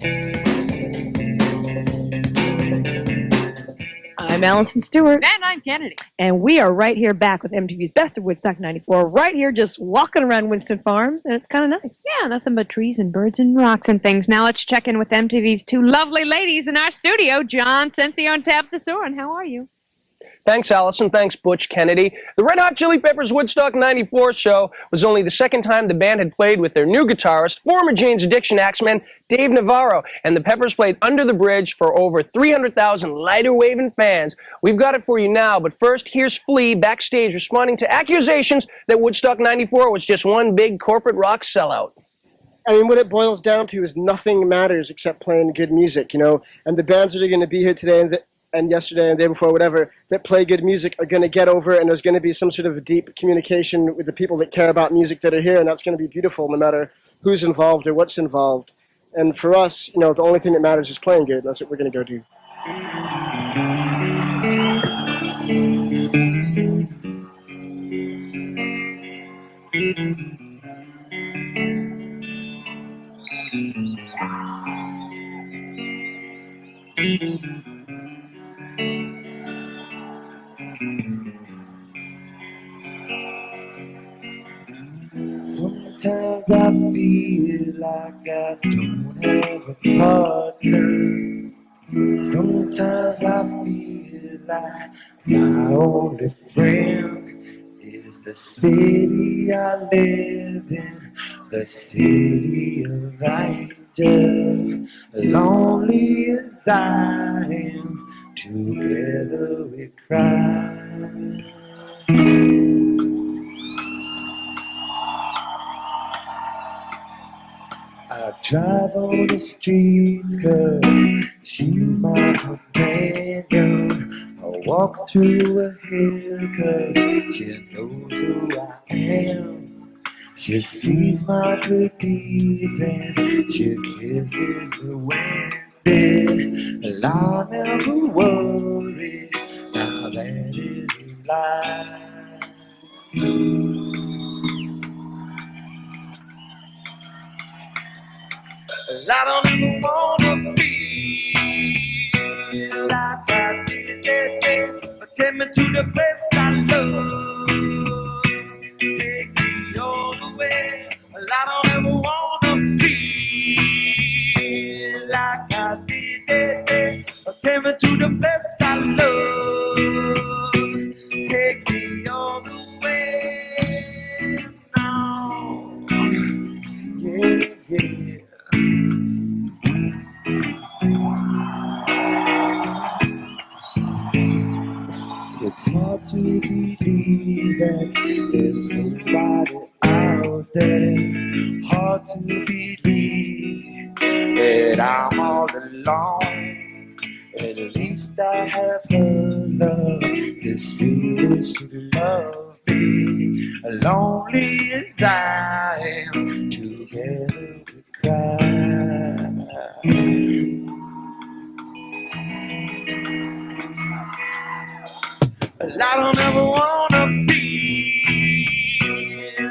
I'm Allison Stewart. And I'm Kennedy. And we are right here back with MTV's Best of Woodstock 94, right here just walking around Winston Farms, and it's kind of nice. Yeah, nothing but trees and birds and rocks and things. Now let's check in with MTV's two lovely ladies in our studio, John Sensio and Tabitha Soren. How are you? Thanks, Allison. Thanks, Butch Kennedy. The Red Hot Chili Peppers Woodstock 94 show was only the second time the band had played with their new guitarist, former Jane's Addiction axeman, Dave Navarro, and the Peppers played Under the Bridge for over 300,000 lighter-waving fans. We've got it for you now, but first, here's Flea backstage responding to accusations that Woodstock 94 was just one big corporate rock sellout. I mean, what it boils down to is nothing matters except playing good music, you know, and the bands that are going to be here today and yesterday and the day before, whatever, that play good music are going to get over, and there's going to be some sort of deep communication with the people that care about music that are here, and that's going to be beautiful no matter who's involved or what's involved. And for us, you know, the only thing that matters is playing good. That's what we're going to go do. Sometimes I feel like I don't have a partner. Sometimes I feel like my only friend is the city I live in, the city of Ranger. Lonely as I am, together we cry. I drive on the streets 'cause she's my companion. I walk through a hill 'cause she knows who I am. She sees my good deeds and she kisses me when and I'll never worry, now that is a lie. I don't ever wanna be like I did. Take me to the place I love. Take me all the way. I don't ever wanna be like I did. Take me to the place I love. Take me all the way. Now, yeah, yeah. It's hard to believe that there's nobody out there. Hard to believe that I'm all alone. At least I have her love to see that she love me. Lonely as I am, together we cry. I don't ever wanna be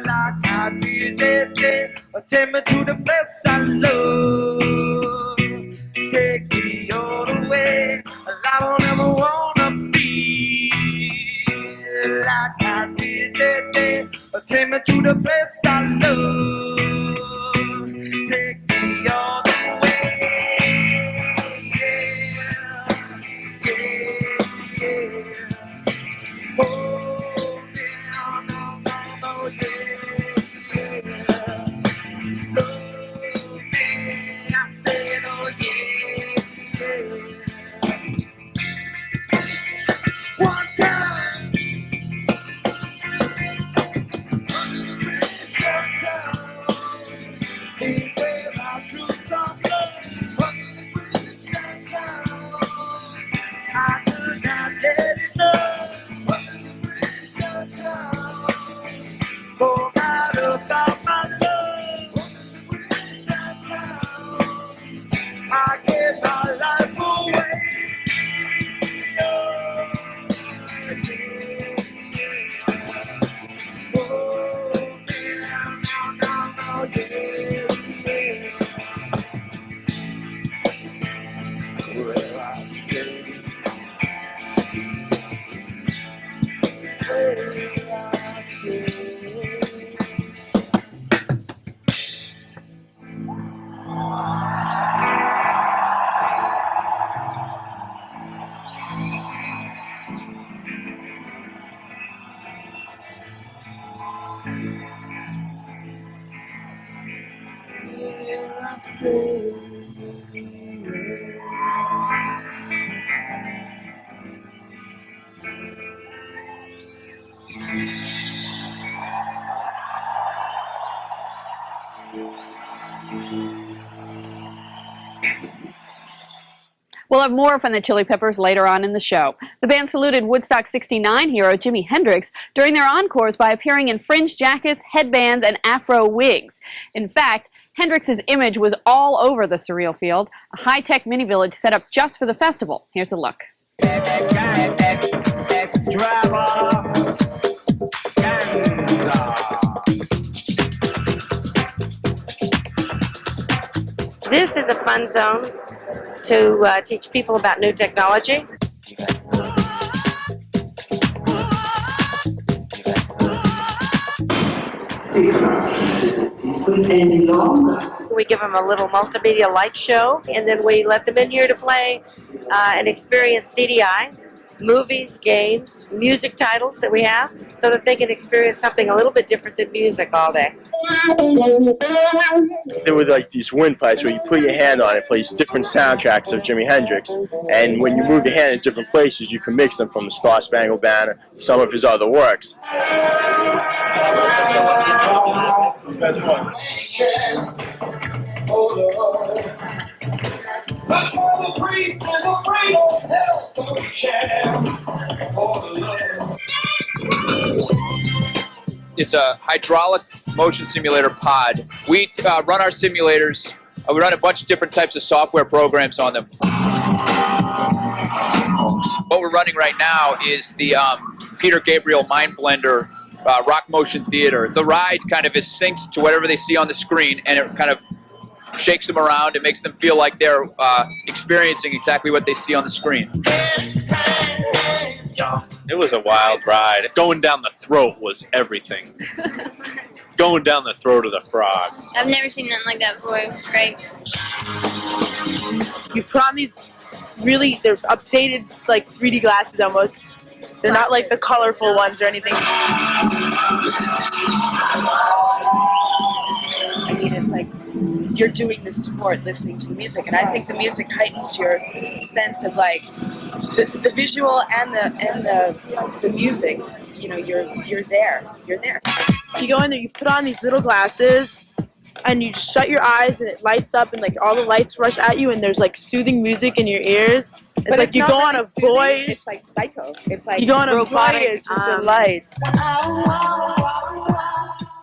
like I did. Take me to the place I love. Take me all the way. I don't ever wanna be like I did. Take me to the place I love. Take me all the way. Yeah, yeah, yeah. Oh, yeah, no, yeah, yeah. Oh, yeah. We'll have more from the Chili Peppers later on in the show. The band saluted Woodstock 69 hero Jimi Hendrix during their encores by appearing in fringe jackets, headbands, and afro wigs. In fact, Hendrix's image was all over the surreal field, a high-tech mini-village set up just for the festival. Here's a look. This is a fun zone to teach people about new technology. We give them a little multimedia light show, and then we let them in here to play and experience CDI, movies, games, music titles that we have, so that they can experience something a little bit different than music all day. There were like these windpipes where you put your hand on it, it plays different soundtracks of Jimi Hendrix, and when you move your hand in different places, you can mix them from the Star Spangled Banner, some of his other works. It's a hydraulic motion simulator pod. We run our simulators. We run a bunch of different types of software programs on them. What we're running right now is the Peter Gabriel Mind Blender Rock Motion Theater. The ride kind of is synced to whatever they see on the screen, and it kind of shakes them around. It makes them feel like they're experiencing exactly what they see on the screen. It was a wild ride. Going down the throat was everything. Going down the throat of the frog. I've never seen nothing like that before. It was great. You put on these they're updated, like 3D glasses almost. They're not like the colorful ones or anything. I mean, it's like you're doing this sport listening to the music, and I think the music heightens your sense of like the visual and the music. You know, you're there. You go in there, you put on these little glasses, and you just shut your eyes, and it lights up, and like all the lights rush at you, and there's like soothing music in your ears. It's like you go on a voyage. It's like psycho. It's like you go on a voyage with the lights.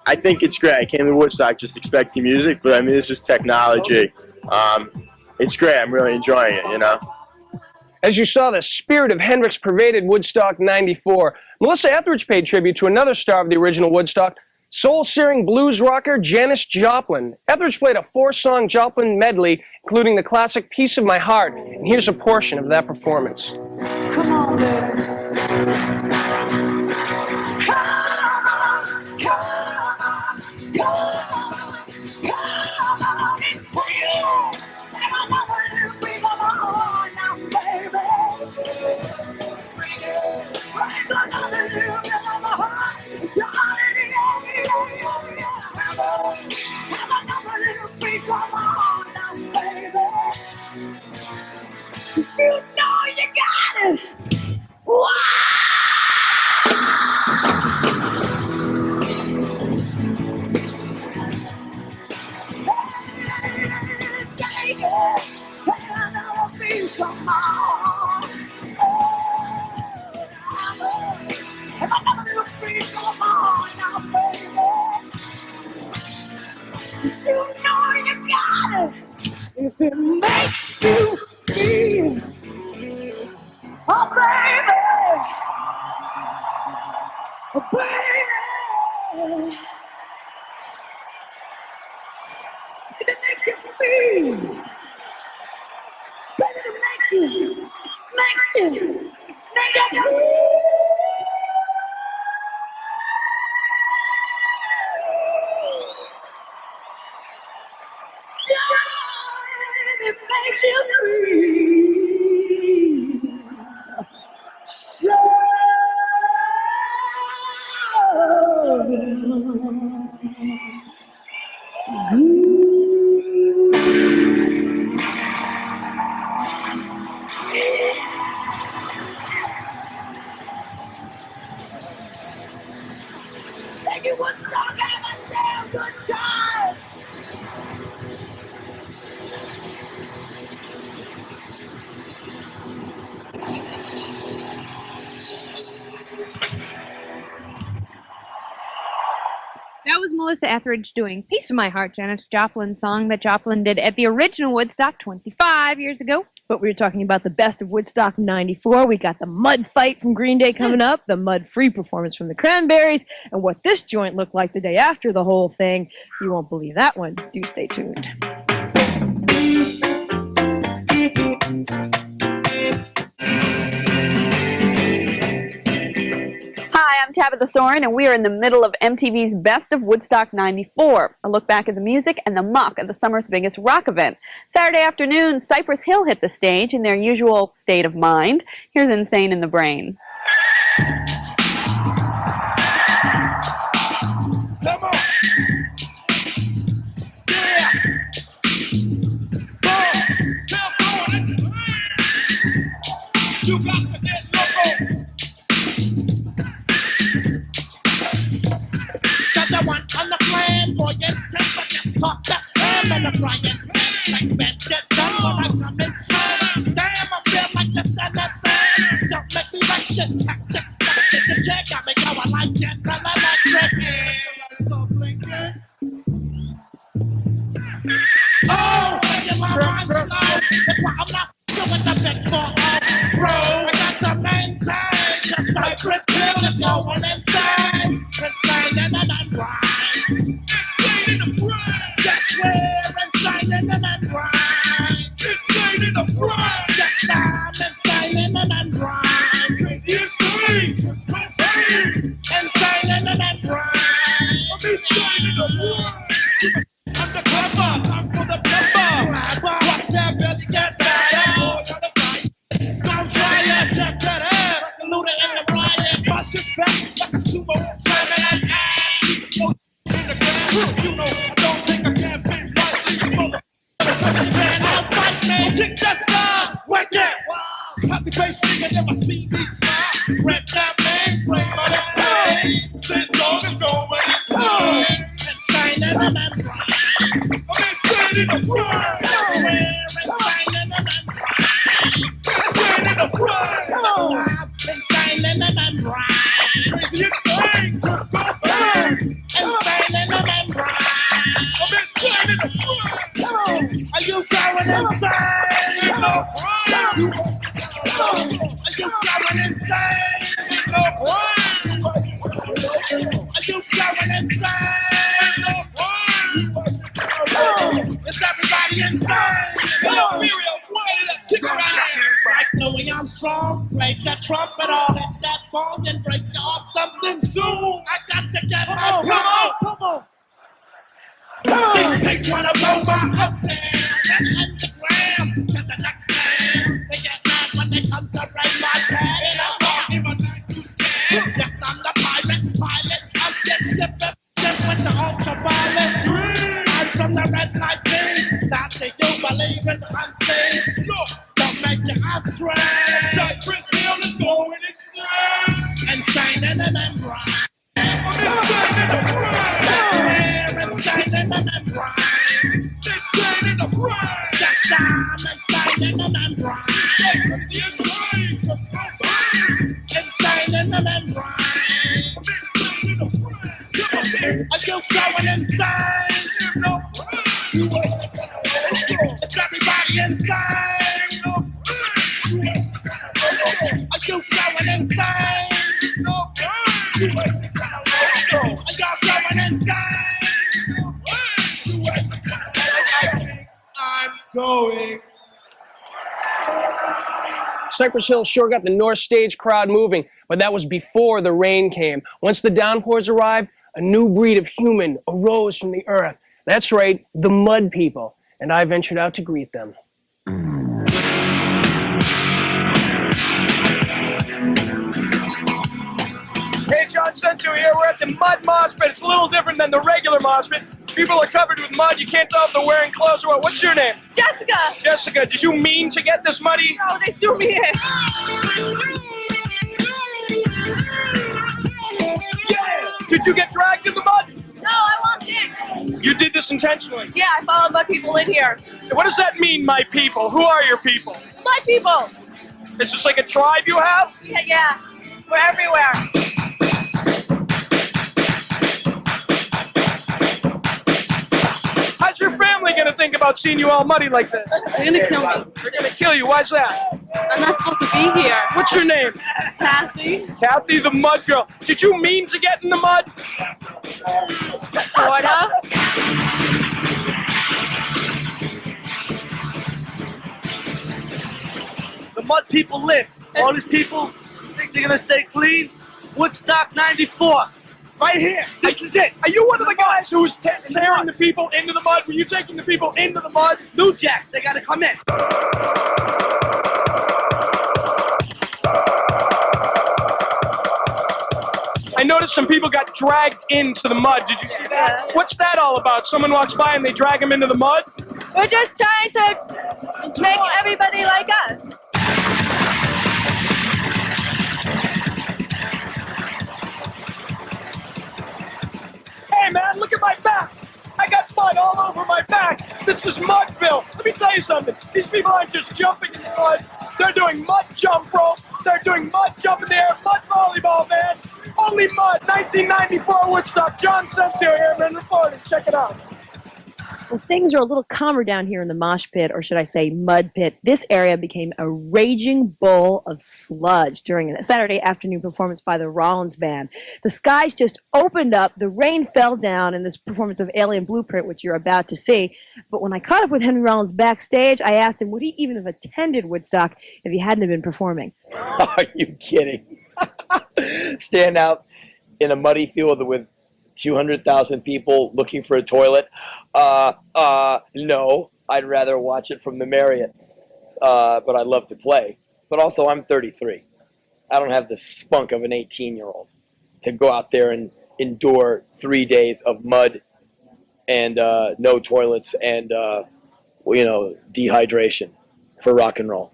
I think it's great. I came to Woodstock just expecting music, but I mean, this is technology. It's great. I'm really enjoying it, you know. As you saw, the spirit of Hendrix pervaded Woodstock 94. Melissa Etheridge paid tribute to another star of the original Woodstock, soul-searing blues rocker Janis Joplin. Etheridge played a 4-song Joplin medley, including the classic Piece of My Heart, and here's a portion of that performance. Come on, girl. Come on, come on, come on and feel. Take another little piece of my heart now, baby. Take another little bit of my heart, darling, yeah. Have another little piece of my heart now, baby. 'Cause you know you got it. Wow! Take another piece of my heart. Have another little piece of my heart now, baby. 'Cause you know you got it. If it makes you feel, oh baby, oh baby, if it makes you feel, baby, it makes you feel. It makes you breathe so Thank you, Woodstock. Have a damn good time. Melissa Etheridge doing Piece of My Heart, Janis Joplin's song that Joplin did at the original Woodstock 25 years ago. But we were talking about the best of Woodstock 94. We got the Mud Fight from Green Day coming up, the Mud Free performance from the Cranberries, and what this joint looked like the day after the whole thing. You won't believe that one. Do stay tuned. Hi, I'm Tabitha Soren, and we are in the middle of MTV's Best of Woodstock 94, a look back at the music and the muck of the summer's biggest rock event. Saturday afternoon, Cypress Hill hit the stage in their usual state of mind. Here's Insane in the Brain. Come on! Yeah! Go! Tell going! You got to get loco! Got the one on the flamboyant temper, just toss the ham and the frying pan. Like men get done when I come inside. Damn, I feel like the sun that's sand. Don't make me like shit. Let's get the check. I make how I like General Electric. So blinking. Oh, you want my slow? That's why I'm not doing the big for bro. I got to maintain. Just Cypress Hill is going insane. Insane in the membrane. Insane in the brain. Yes, we're insane in the membrane. Insane in the brain. Yes, I'm insane in the membrane. Crazy insane. Insane in the membrane. I'm insane in the brain. Undercover, time for the pepper. Watch that belly get better. Don't try it, get better. Like a looter in the riot. Bust your back like a sumo. Slamming that ass. In the ground. You know, I don't think I can be right. You can't outfight me. Kick that style. Whack it. Happy face nigga never see me smile. Rep that man, flame on the flame. Sit on and go and insane in the membrane. I'm insane in the brain. I swear, insane in the membrane. Insane in the brain. Insane in the membrane. Crazy insane to go burn. Insane in the membrane. I'm insane in the brain. Are you going insane in the brain? Are you going insane in the brain? Are you going insane in the brain? Is everybody insane? Yo, Miriam, what is that? Kick around here. Like Louis Armstrong, play that trumpet, all hit that bong and break off something soon. I got to get my come on. It takes one to roll my up there and the gram to the next man. They get mad when they come to raid my pad. And I'm not even too scared. Yes, I'm the pilot of this ship with the ultraviolet. I'm from the red light beam. That's it, you believe in the unseen. Look, don't make your eyes stray. Cypress Hill is going insane. Insane in the membrane. Insane in the brain. Insane in the membrane. Insane in the brain. Yes, I'm insane in the membrane. Insane in the membrane. Insane in the membrane. Are you going insane? Is everybody insane? Are you going insane? Are y'all going insane? I'm going. Cypress Hill sure got the North Stage crowd moving, but that was before the rain came. Once the downpours arrived, a new breed of human arose from the earth. That's right, the Mud People, and I ventured out to greet them. Hey, John Sensio here. We're at the Mud Mosh Pit. It's a little different than the regular mosh pit. People are covered with mud. You can't tell if they're wearing clothes or what. What's your name? Jessica. Jessica, did you mean to get this muddy? No, they threw me in. Yeah. Did you get dragged in the mud? No, I want dick. You did this intentionally? Yeah, I followed my people in here. What does that mean, my people? Who are your people? My people. It's just like a tribe you have? Yeah. We're everywhere. going to think about seeing you all muddy like this? They're gonna kill me. They're going to kill you. Why's that? I'm not supposed to be here. What's your name? Kathy. Kathy the Mud Girl. Did you mean to get in the mud? Sorta. The mud people live. All these people think they're gonna stay clean. Woodstock 94. Right here. This is it. Are you one of the guys who was tearing the people into the mud? Were you taking the people into the mud? New Jacks, they gotta come in. I noticed some people got dragged into the mud. Did you see that? What's that all about? Someone walks by and they drag them into the mud? We're just trying to make everybody like us. Hey man, look at my back. I got mud all over my back. This is Mudville. Let me tell you something. These people aren't just jumping in the mud. They're doing mud jump rope. They're doing mud jump in the air, mud volleyball, man. Only mud. 1994 Woodstock. John Sensio here, man, reporting. Check it out. Well, things are a little calmer down here in the mosh pit, or should I say mud pit. This area became a raging bowl of sludge during a Saturday afternoon performance by the Rollins Band. The skies just opened up, the rain fell down in this performance of Alien Blueprint, which you're about to see. But when I caught up with Henry Rollins backstage, I asked him, would he even have attended Woodstock if he hadn't have been performing? Are you kidding? Stand out in a muddy field with 200,000 people looking for a toilet? No, I'd rather watch it from the Marriott. But I love to play. But also, I'm 33. I don't have the spunk of an 18-year-old to go out there and endure 3 days of mud and no toilets and, dehydration for rock and roll.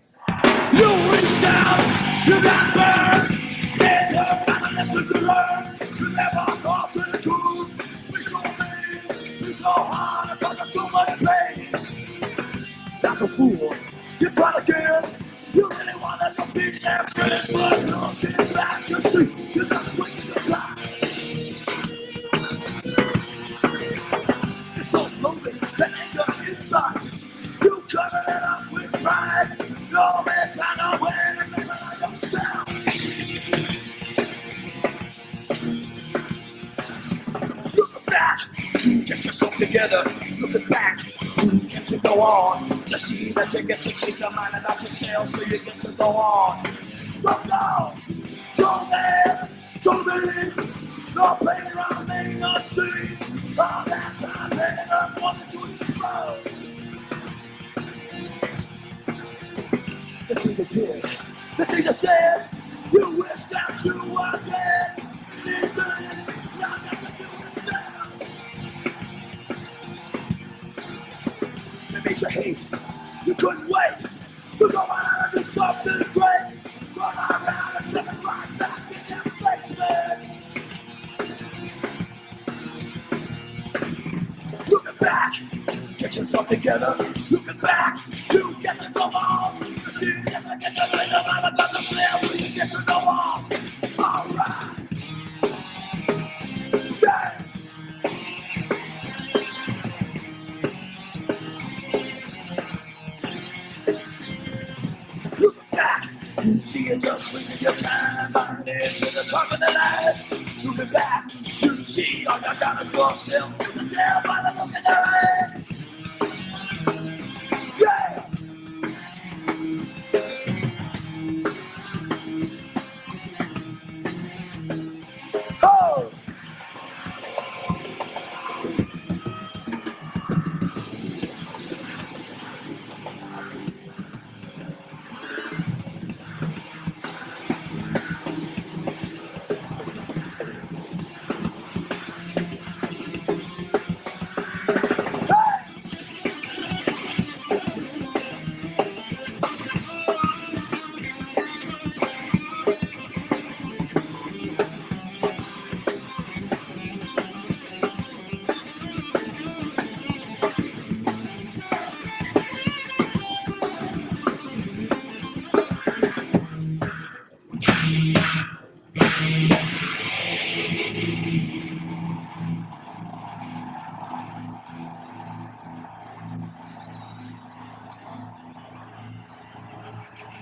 You reached out, you got burned. There's a lesson to learn. You never thought to the truth. We so mean, we so hard, cause there's so much pain. Like a fool, you try to kill. You really wanted to be there, but looking back, you see, you're just wasting your time. It's so lonely, the anger inside. You cover it up with pride. You're man trying to win and make it on yourself. Looking back, you get yourself together. Looking back, you get to go on. To see that you get to change your mind about yourself, so you get to go on. So go, so live, so live. No pain around me, not see. All that time, I wanted to explode. The things you did, the things you said, you wish that you were dead. Sleeping, now got to do it now. It made you hate, you couldn't wait. You go out and do something great. Turn around and take it right back in your basement. Looking back, get yourself together. Looking back, you get to go on. You see, you get to take the mind about yourself, so you get to go on. All right. Yeah. Looking back, you see it just wasting your time. Burning to the top of the line. Looking back, you see all you got is yourself. You can tell by the look in their eyes. Yeah. Oh.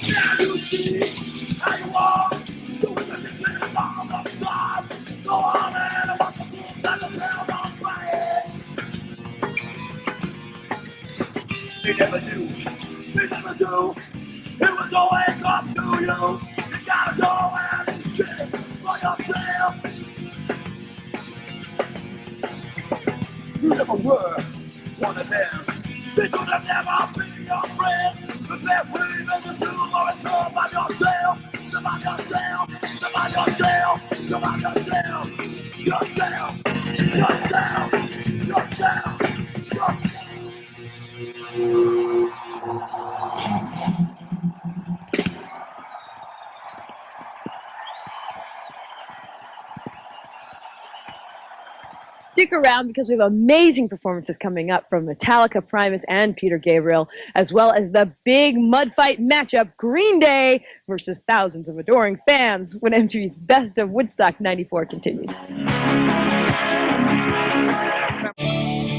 Now you see how you walk. You was in the city on the stop. Go on and walk the fool that the hell on fire. They never do. They never do. It was always up to you. You gotta go and check for yourself. You never were one of them. They could have never been your friend. The best way you ever do is survive yourself. Survive yourself. Survive yourself. Survive yourself. Yourself. Yourself. Yourself. Yourself. Stick around because we have amazing performances coming up from Metallica, Primus, and Peter Gabriel, as well as the big mud fight matchup, Green Day versus thousands of adoring fans, when MTV's Best of Woodstock 94 continues.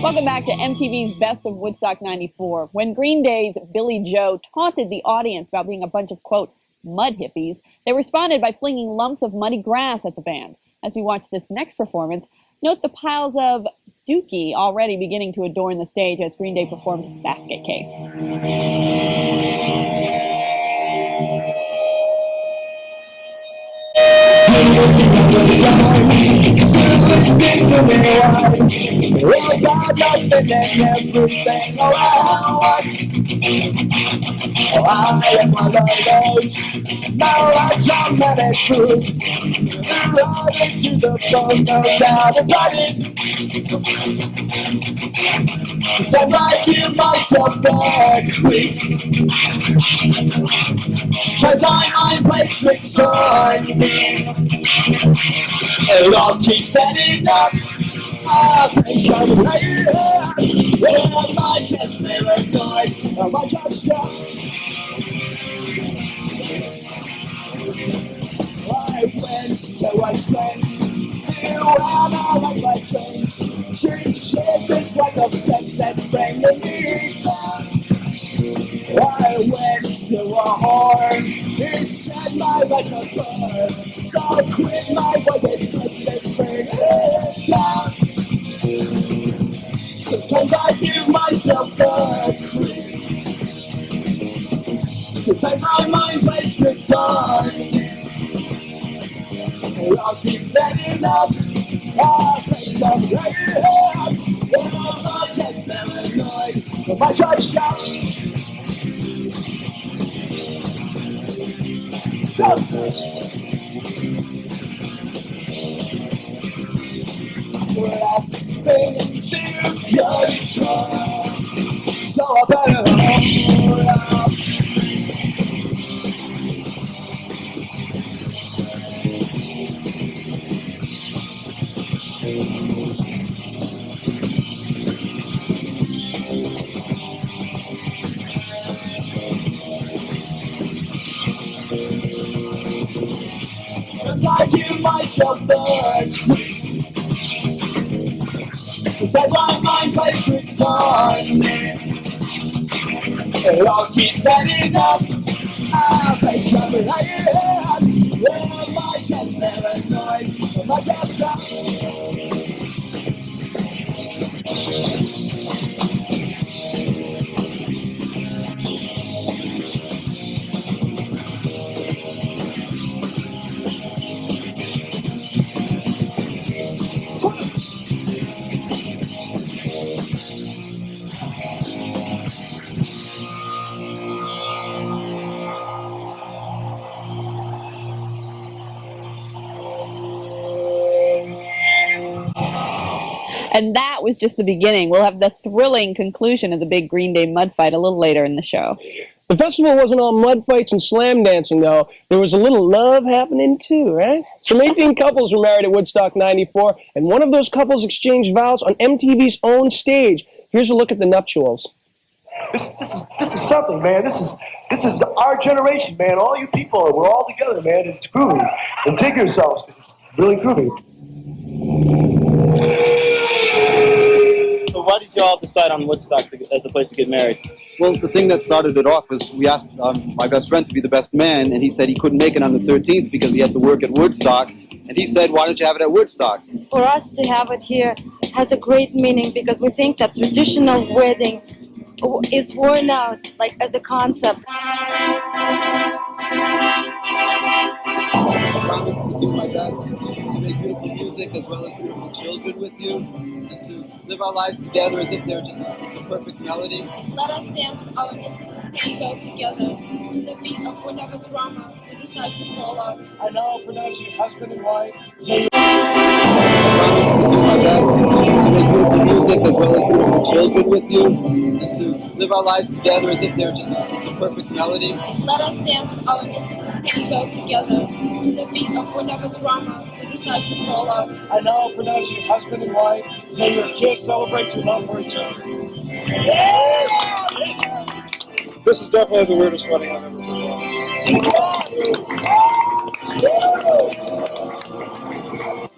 Welcome back to MTV's Best of Woodstock 94. When Green Day's Billy Joe taunted the audience about being a bunch of, quote, mud hippies, they responded by flinging lumps of muddy grass at the band. As we watch this next performance, note the piles of dookie already beginning to adorn the stage as Green Day performs Basket Case. Now I jump at that food. Running to the phone, no doubt about it. Cause I give myself back quick. Cause I might play tricks on me. It all keeps setting up. I think I'm right. Well, my chest paranoid. My job stuck. I went, so I spent. You and I like my change. Change just like a sex that's bring the need down. I went to a whore. It set my life on fire. So I quit my work and bring it down. Sometimes I give myself a creep. Sometimes my mind plays tricks on me. I'll keep setting up. I'll take some right here. Oh, my chest paranoid. My judge shot. Well, I've been to good strong. So I better hold out. Cause I give myself the treat. Cause I want my place tricks on me. It all keeps setting up. I'll take something right here. Well, my chest paranoid. My chest stop. And that was just the beginning. We'll have the thrilling conclusion of the big Green Day mud fight a little later in the show. The festival wasn't all mud fights and slam dancing, though. There was a little love happening, too, right? Some 18 couples were married at Woodstock 94, and one of those couples exchanged vows on MTV's own stage. Here's a look at the nuptials. This is something, man. This is our generation, man. All you people, we're all together, man. It's groovy. And take yourselves. It's really groovy. So why did you all decide on Woodstock as a place to get married? Well, the thing that started it off was we asked my best friend to be the best man, and he said he couldn't make it on the 13th because he had to work at Woodstock. And he said, why don't you have it at Woodstock? For us to have it here has a great meaning because we think that traditional wedding is worn out, like as a concept. I promise to do my best to make beautiful music as well as beautiful children with you, and to live our lives together as if they're just it's a perfect melody. Let us dance our mystical tango together to the beat of whatever drama we decide to follow. I now pronounce you husband and wife. I promise to do my best to make beautiful music as well as beautiful children with you, and to live our lives together as if they're just it's a perfect melody. Let us dance our mystical tango together to the beat of whatever drama we decide to follow. I now pronounce you husband and wife. May your kiss celebrate your love for each other. This is definitely the weirdest wedding I've ever been.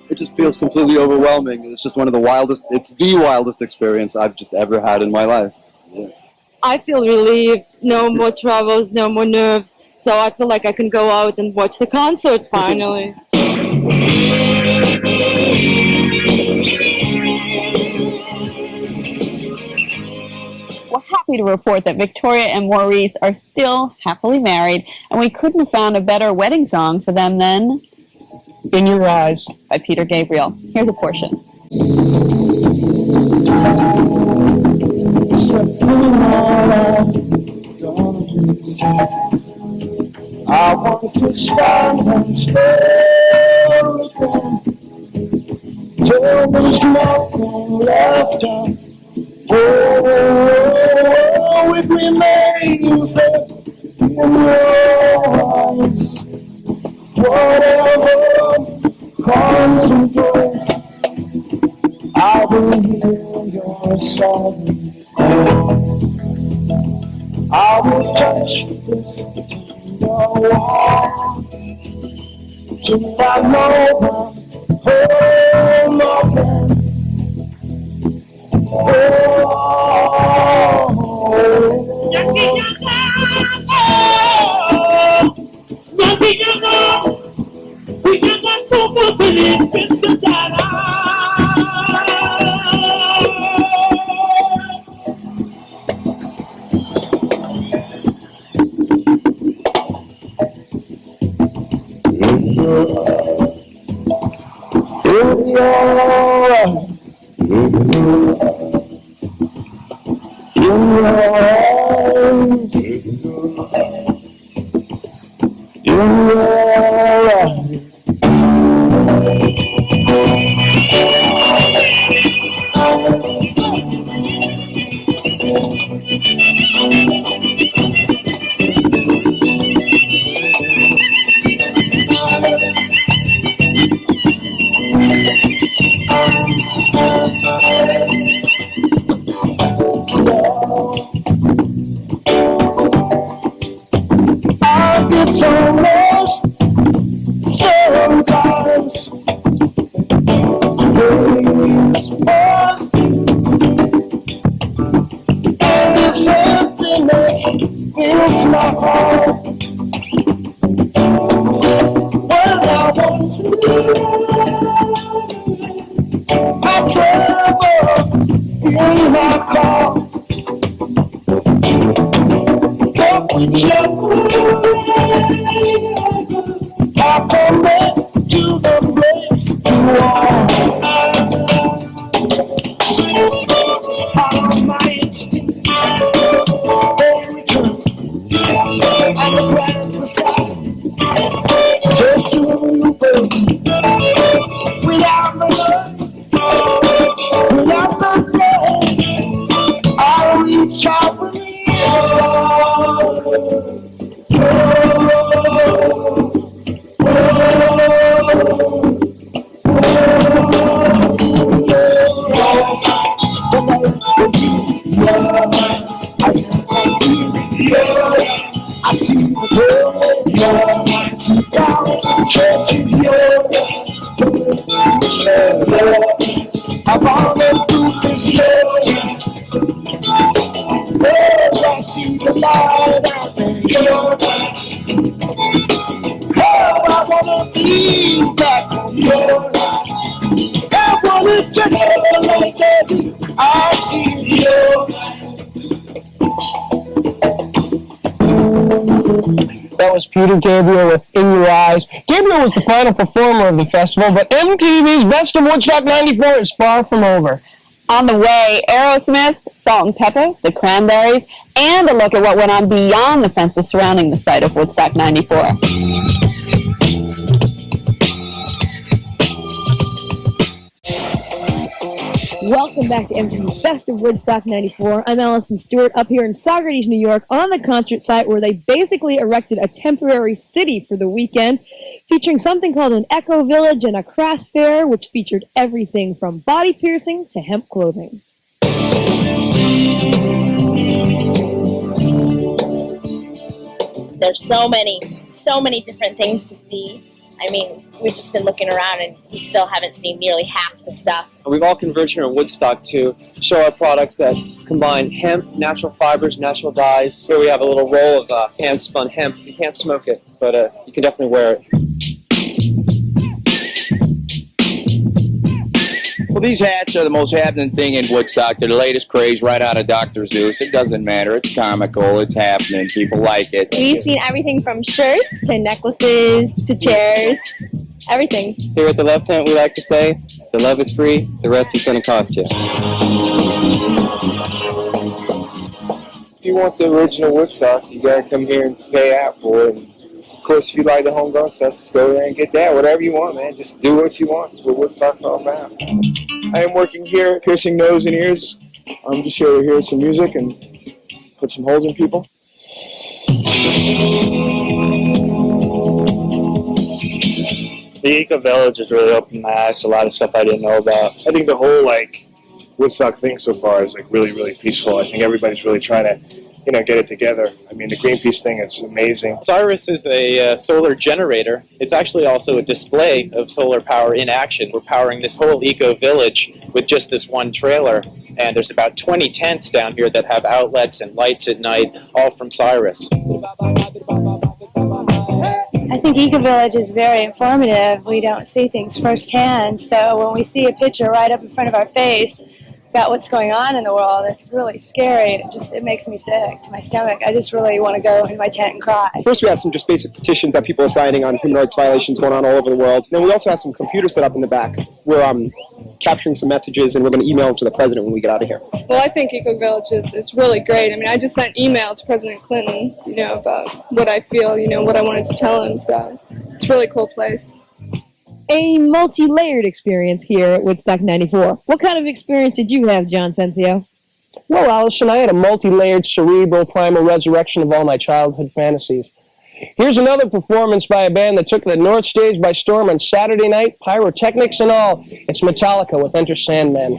It just feels completely overwhelming. It's just it's the wildest experience I've just ever had in my life. Yeah. I feel relieved. No more troubles, no more nerves. So I feel like I can go out and watch the concert finally. We're happy to report that Victoria and Maurice are still happily married, and we couldn't have found a better wedding song for them than In Your Eyes by Peter Gabriel. Here's a portion. I want to stand and stare again. Till there's nothing left of. Oh, it remains there in your eyes. Whatever comes and goes, I will hear your song. I will touch this wall till I know I'm home again. Oh, I wanna be back on your life. I wanna just like that. I see you. That was Peter Gabriel with In Your Eyes. Gabriel was the final performer of the festival, but MTV's Best of Woodstock 94 is far from over. On the way, Aerosmith, Salt and Pepper, the Cranberries, and a look at what went on beyond the fences surrounding the site of Woodstock 94. Welcome back to MTV's Best of Woodstock 94. I'm Allison Stewart up here in Saugerties, New York on the concert site where they basically erected a temporary city for the weekend, featuring something called an Echo Village and a craft fair, which featured everything from body piercing to hemp clothing. There's so many different things to see. I mean, we've just been looking around and we still haven't seen nearly half the stuff. We've all converged here in Woodstock to show our products that combine hemp, natural fibers, natural dyes. Here we have a little roll of hand-spun hemp. You can't smoke it, but you can definitely wear it. Well, these hats are the most happening thing in Woodstock. They're the latest craze right out of Dr. Zeus. It doesn't matter. It's comical. It's happening. People like it. We've seen everything from shirts to necklaces to chairs, everything. Here at the Love Tent, we like to say, the love is free, the rest is going to cost you. If you want the original Woodstock, you got to come here and pay out for it. Of course, if you like the homegrown stuff, just go there and get that. Whatever you want, man. Just do what you want. It's what Woodstock's all about. I am working here at Piercing Nose and Ears. I'm just here to hear some music and put some holes in people. The Eco Village has really opened my eyes to a lot of stuff I didn't know about. I think the whole, Woodstock thing so far is, really, really peaceful. I think everybody's really trying to get it together. I mean, the Greenpeace thing is amazing. Cyrus is a solar generator. It's actually also a display of solar power in action. We're powering this whole eco village with just this one trailer, and there's about 20 tents down here that have outlets and lights at night, all from Cyrus. I think Eco Village is very informative. We don't see things firsthand, so when we see a picture right up in front of our face about what's going on in the world, it's really scary. It makes me sick to my stomach. I just really want to go in my tent and cry. First, we have some just basic petitions that people are signing on human rights violations going on all over the world. And then we also have some computers set up in the back. We're capturing some messages, and we're going to email them to the president when we get out of here. Well, I think Eco Village is really great. I mean, I just sent email to President Clinton, about what I feel, what I wanted to tell him. So it's a really cool place. A multi-layered experience here at Woodstock 94. What kind of experience did you have, John Sensio? Well, Allison, I had a multi-layered, cerebral, primal resurrection of all my childhood fantasies. Here's another performance by a band that took the North Stage by storm on Saturday night, pyrotechnics and all. It's Metallica with Enter Sandman.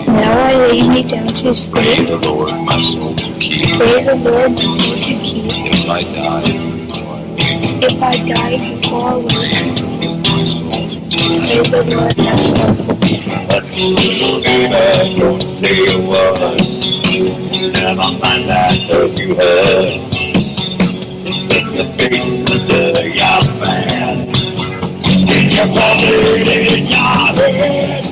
Now I lay me down to sleep. The Lord, my soul to keep. Pray the Lord to keep. If I die, If I die before we pray the Lord rest on say a word. Never mind that you heard. In the face of the young man. In your pocket, in your head.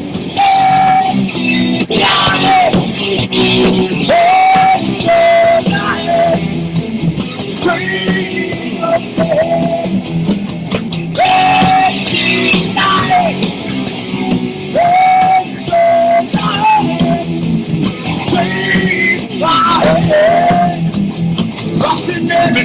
Rockin' every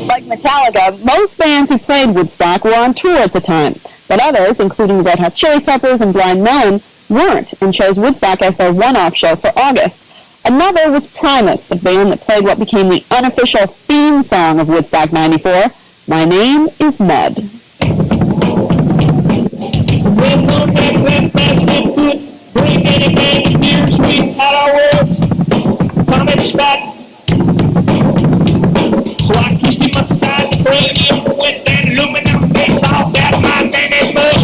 Like Metallica, most bands who played Woodstock were on tour at the time, but others, including Red Hot Chili Peppers and Blind Melon, weren't and chose Woodstock as their one-off show for August. Another was Primus, the band that played what became the unofficial theme song of Woodstock '94, My Name is Mud. Bring any candy, beer, sweet, hot our words. Come and stop. So I kissed him upside the brain, with that aluminum face off that my name is Bud.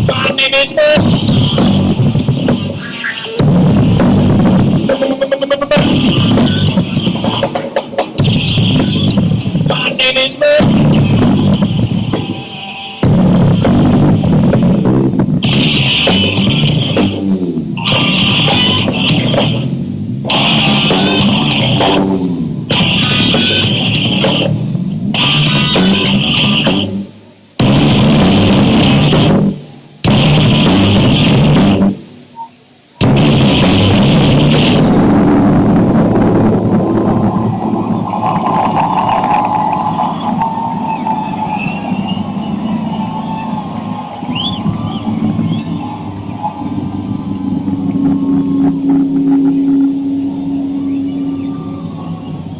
My name is Bud. My name is Bud.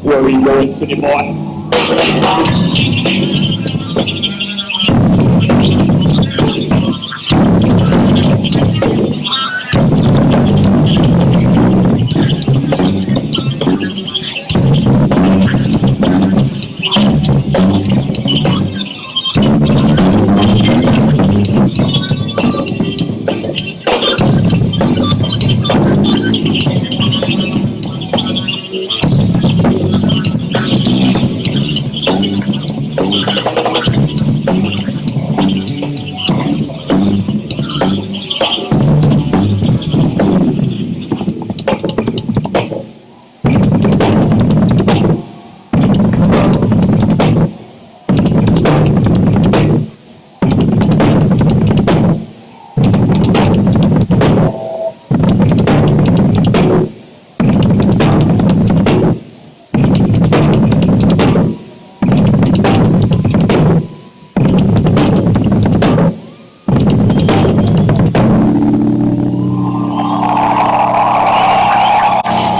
Where are you going, city boy?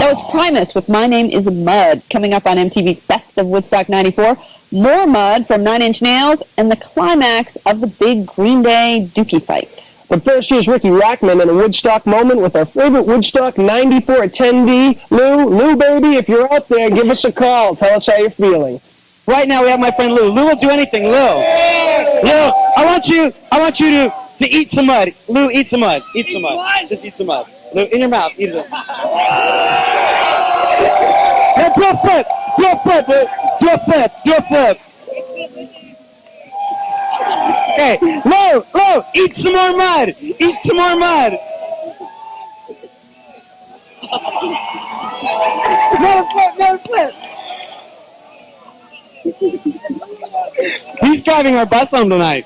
That was Primus with My Name is Mud, coming up on MTV's Best of Woodstock 94. More Mud from 9 Inch Nails and the climax of the big Green Day Dookie fight. But first, here's Ricky Rackman in a Woodstock moment with our favorite Woodstock 94 attendee, Lou, baby, if you're out there, give us a call. Tell us how you're feeling. Right now, we have my friend Lou. Lou will do anything. Lou, I want you to eat some mud. Lou, eat some mud. Eat some mud. Just eat some mud. Lou, in your mouth. Eat it. Now do a flip. Do a flip, Lou. Do a flip. Do a flip. Okay, Lou, eat some more mud. Eat some more mud. Another flip. He's driving our bus home tonight.